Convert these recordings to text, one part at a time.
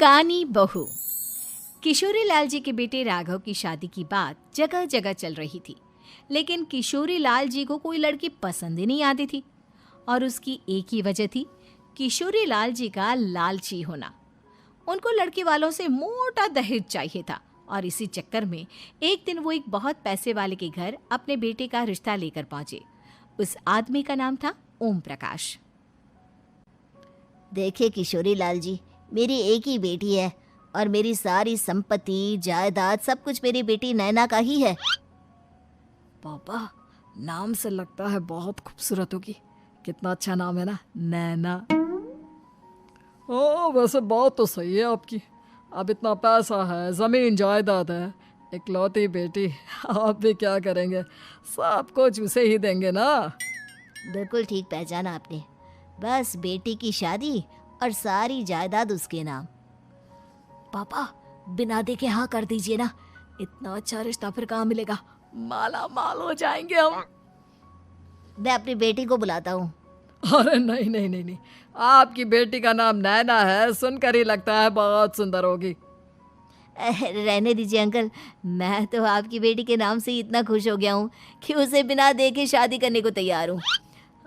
कानी बहू। किशोरी लाल जी के बेटे राघव की शादी की बात जगह जगह चल रही थी, लेकिन किशोरी लाल जी को कोई लड़की पसंद ही नहीं आती थी। और उसकी एक ही वजह थी, किशोरी लाल जी का लालची होना। उनको लड़की वालों से मोटा दहेज चाहिए था और इसी चक्कर में एक दिन वो एक बहुत पैसे वाले के घर अपने बेटे का रिश्ता लेकर पहुंचे। उस आदमी का नाम था ओम प्रकाश। देखिए किशोरी लाल जी, मेरी एक ही बेटी है और मेरी सारी संपत्ति जायदाद सब कुछ मेरी बेटी नैना का ही है। पापा, नाम से लगता है बहुत खूबसूरत होगी। कितना अच्छा नाम है ना, नैना। ओ, वैसे बात तो सही है आपकी। अब इतना पैसा है, जमीन जायदाद है, इकलौती बेटी, आप भी क्या करेंगे? सब कुछ उसे ही देंगे ना। बिल्कुल ठीक पहचाना आपने। बस बेटी की शादी और सारी जायदाद उसके नाम। पापा, बिना देखे हाँ कर दीजिए ना। इतना अच्छा रिश्ता फिर कहाँ मिलेगा? माला माल हो जाएंगे हम। मैं अपनी बेटी को बुलाता हूँ। अरे नहीं नहीं नहीं नहीं, आपकी बेटी का नाम नैना है, सुनकर ही लगता है बहुत सुंदर होगी। रहने दीजिए अंकल, मैं तो आपकी बेटी के नाम से ही इतना खुश हो गया हूँ कि उसे बिना देखे शादी करने को तैयार हूँ।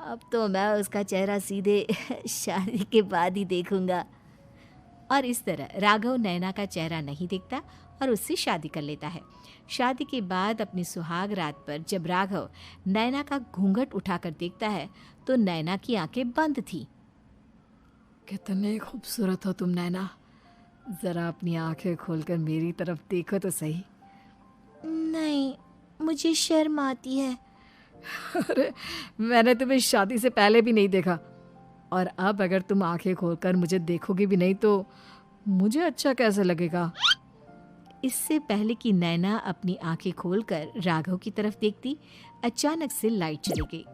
अब तो मैं उसका चेहरा सीधे शादी के बाद ही देखूंगा। और इस तरह राघव नैना का चेहरा नहीं देखता और उससे शादी कर लेता है। शादी के बाद अपनी सुहाग रात पर जब राघव नैना का घूंघट उठाकर देखता है तो नैना की आंखें बंद थी। कितने खूबसूरत हो तुम नैना, जरा अपनी आंखें खोलकर मेरी तरफ देखो तो सही। नहीं, मुझे शर्म आती है। अरे, मैंने तुम्हें शादी से पहले भी नहीं देखा, और अब अगर तुम आंखें खोलकर मुझे देखोगी भी नहीं तो मुझे अच्छा कैसे लगेगा? इससे पहले कि नैना अपनी आंखें खोलकर राघव की तरफ देखती, अचानक से लाइट चली गई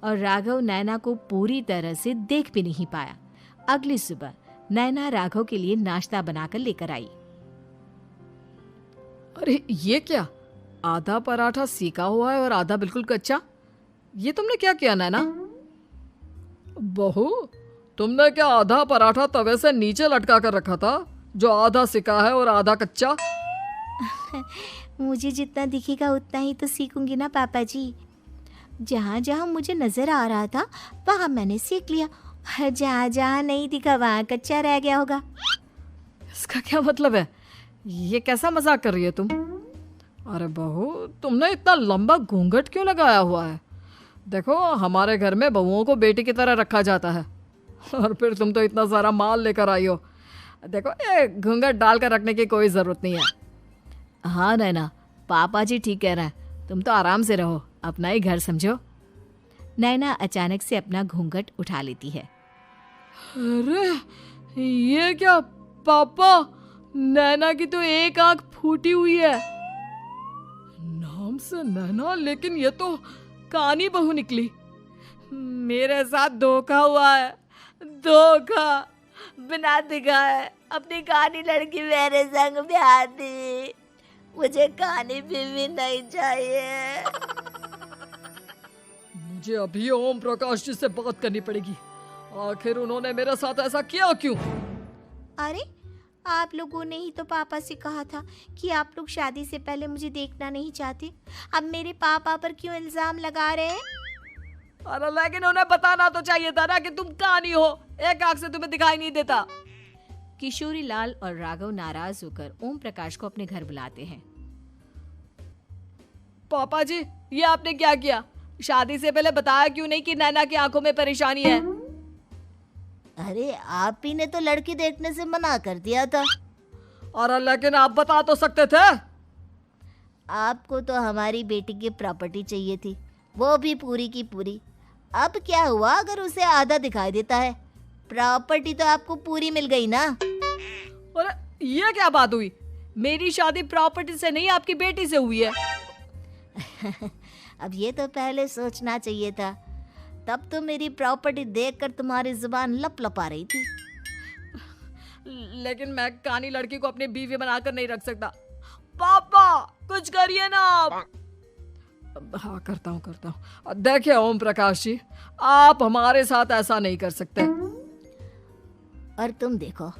और राघव नैना को पूरी तरह से देख भी नहीं पाया। अगली सुबह नैना राघव के लिए नाश्ता बनाकर लेकर आई। अरे ये क्या, आधा पराठा सेका हुआ है और आधा बिल्कुल कच्चा। ये तुमने क्या किया नैना? बहू, तुमने क्या आधा पराठा तवे से नीचे लटका कर रखा था, जो आधा सेका है और आधा कच्चा? मुझे जितना दिखेगा उतना ही तो सीखूंगी ना पापा जी। जहाँ जहाँ मुझे नजर आ रहा था वहाँ मैंने सीख लिया, जहाँ जहाँ नहीं दिखा वहाँ कच्चा रह गया होगा। इसका क्या मतलब है? ये कैसा मजाक कर रही है तुम? अरे बहू, तुमने इतना लंबा घूंघट क्यों लगाया हुआ है? देखो, हमारे घर में बहुओं को बेटी की तरह रखा जाता है, और फिर तुम तो इतना सारा माल लेकर आई हो। देखो, ये घूंघट डालकर रखने की कोई ज़रूरत नहीं है। हाँ नैना, पापा जी ठीक कह रहे हैं, तुम तो आराम से रहो, अपना ही घर समझो। नैना अचानक से अपना घूंघट उठा लेती है। अरे ये क्या पापा, नैना की तो एक आंख फूटी हुई है। नाम से नैना, लेकिन ये तो कानी बहू निकली। मेरे साथ धोखा हुआ है, धोखा। बिना दिखाए अपनी कानी लड़की मेरे संग ब्याह दी। मुझे कानी बीवी नहीं चाहिए। मुझे अभी ओम प्रकाश जी से बात करनी पड़ेगी। आखिर उन्होंने मेरे साथ ऐसा किया क्यों? अरे, आप लोगों ने ही तो पापा से कहा था कि आप लोग शादी से पहले मुझे देखना नहीं चाहते। अब मेरे पापा पर क्यों इल्जाम लगा रहे हैं? अरे लेकिन उन्हें बताना तो चाहिए था ना कि तुम कानी हो, एक आंख से तुम्हें दिखाई नहीं देता। किशोरी लाल और राघव नाराज होकर ओम प्रकाश को अपने घर बुलाते हैं। पापा जी, ये आपने क्या किया? शादी से पहले बताया क्यों नहीं कि नैना की आंखों में परेशानी है? अरे, आप ही ने तो लड़की देखने से मना कर दिया था। और लेकिन आप बता तो सकते थे। आपको तो हमारी बेटी की प्रॉपर्टी चाहिए थी, वो भी पूरी की पूरी। अब क्या हुआ अगर उसे आधा दिखाई देता है? प्रॉपर्टी तो आपको पूरी मिल गई ना। अरे ये क्या बात हुई? मेरी शादी प्रॉपर्टी से नहीं, आपकी बेटी से हुई है। अब ये तो पहले सोचना चाहिए था, तब तो मेरी प्रॉपर्टी देखकर तुम्हारी जुबान लप लपा रही थी। लेकिन मैं कानी लड़की को अपनी बीवी बनाकर नहीं रख सकता। पापा, कुछ करिए ना आप। हाँ, करता हूँ। देखिए ओम प्रकाश जी, आप हमारे साथ ऐसा नहीं कर सकते। और तुम देखो,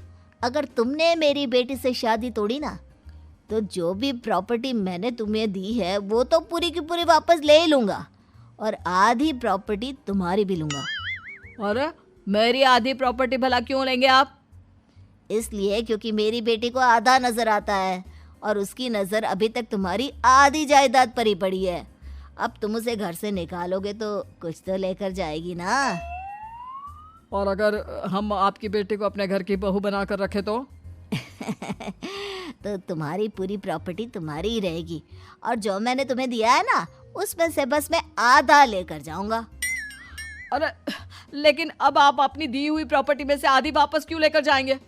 अगर तुमने मेरी बेटी से शादी तोड़ी ना, तो जो भी प्रॉपर्टी मैंने तुम्हें दी है वो तो पूरी की पूरी वापस ले ही लूँगा, और आधी प्रॉपर्टी तुम्हारी भी लूँगा। अरे मेरी आधी प्रॉपर्टी भला क्यों लेंगे आप? इसलिए क्योंकि मेरी बेटी को आधा नज़र आता है और उसकी नज़र अभी तक तुम्हारी आधी जायदाद पर ही पड़ी है। अब तुम उसे घर से निकालोगे तो कुछ तो लेकर जाएगी ना। और अगर हम आपकी बेटी को अपने घर की बहू बनाकर रखे तो? तो तुम्हारी पूरी प्रॉपर्टी तुम्हारी ही रहेगी, और जो मैंने तुम्हें दिया है ना, उसमें से बस मैं आधा लेकर जाऊंगा। अरे लेकिन अब आप अपनी दी हुई प्रॉपर्टी में से आधी वापस क्यों लेकर जाएंगे?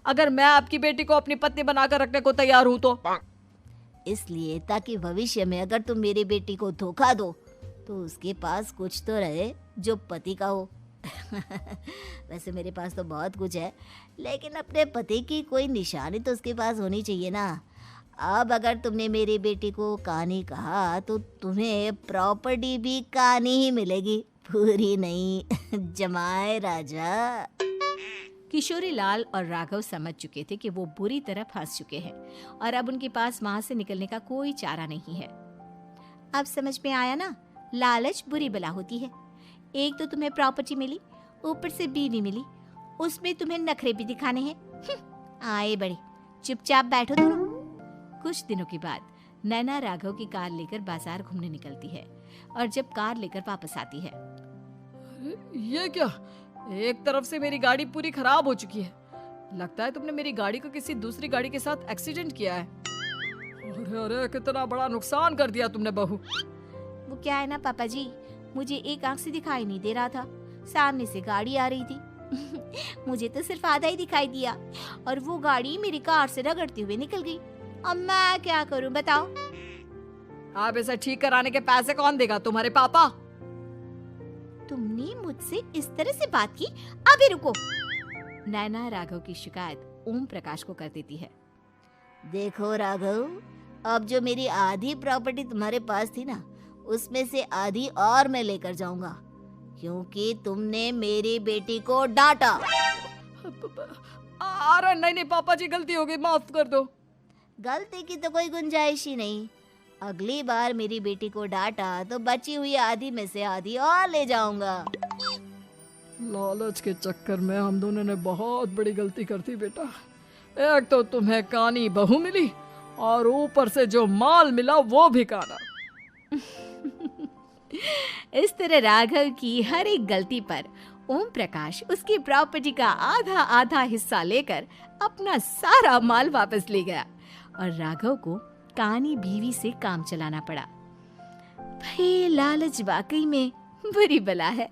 अगर मैं आपकी बेटी को अपनी पत्नी बनाकर रखने को तैयार हूं तो? इसलिए ताकि भविष्य में अगर तुम मेरी बेटी को धोखा दो तो उसके पास कुछ तो रहे जो पति का हो। वैसे मेरे पास तो बहुत कुछ है, लेकिन अपने पति की कोई निशानी तो उसके पास होनी चाहिए ना। अब अगर तुमने मेरी बेटी को कहानी कहा तो तुम्हें प्रॉपर्टी भी कहानी ही मिलेगी, पूरी नहीं। जमाए राजा। किशोरी लाल और राघव समझ चुके थे कि वो बुरी तरह फंस चुके हैं और अब उनके पास वहां से निकलने का कोई चारा नहीं है। अब समझ में आया ना, लालच बुरी बला होती है। एक तो तुम्हें प्रॉपर्टी मिली, ऊपर से बीवी मिली, उसमें तुम्हें नखरे भी दिखाने हैं। आए बड़े, चुपचाप बैठो दोनों। कुछ दिनों के बाद नैना राघव की कार लेकर बाजार घूमने निकलती है और जब कार लेकर वापस आती है, ये क्या? एक तरफ से मेरी गाड़ी पूरी खराब हो चुकी है। लगता है तुमने मेरी गाड़ी को किसी दूसरी गाड़ी के साथ एक्सीडेंट किया है। अरे अरे कितना बड़ा नुकसान कर दिया तुमने बहू। वो क्या है ना पापा जी, मुझे एक आंख से दिखाई नहीं दे रहा था, सामने से गाड़ी आ रही थी। मुझे तो सिर्फ आधा ही दिखाई दिया और वो गाड़ी मेरी कार से रगड़ते हुए निकल गई। अब मैं क्या करूं बताओ? आप इसे ठीक कराने के पैसे कौन देगा? तुम्हारे पापा? तुमने मुझसे इस तरह से बात की? अभी रुको। नैना राघव की शिकायत ओम प्रकाश को कर देती है। देखो राघव, अब जो मेरी आधी प्रॉपर्टी तुम्हारे पास थी ना, उसमें से आधी और मैं लेकर जाऊंगा, क्योंकि तुमने मेरी बेटी को डांटा। अरे नहीं नहीं पापा जी, गलती हो गई, माफ कर दो। गलती की तो कोई गुंजाइश ही नहीं। अगली बार मेरी बेटी को डांटा तो बची हुई आधी में से आधी और ले जाऊंगा। लालच के चक्कर में हम दोनों ने बहुत बड़ी गलती कर दी बेटा। एक तो तुम्हें कानी बहू मिली और ऊपर से जो माल मिला वो भी काना। इस तरह राघव की हर एक गलती पर ओम प्रकाश उसकी प्रॉपर्टी का आधा आधा हिस्सा लेकर अपना सारा माल वापस ले गया और राघव को कानी बीवी से काम चलाना पड़ा। भाई लालच वाकई में बुरी बला है।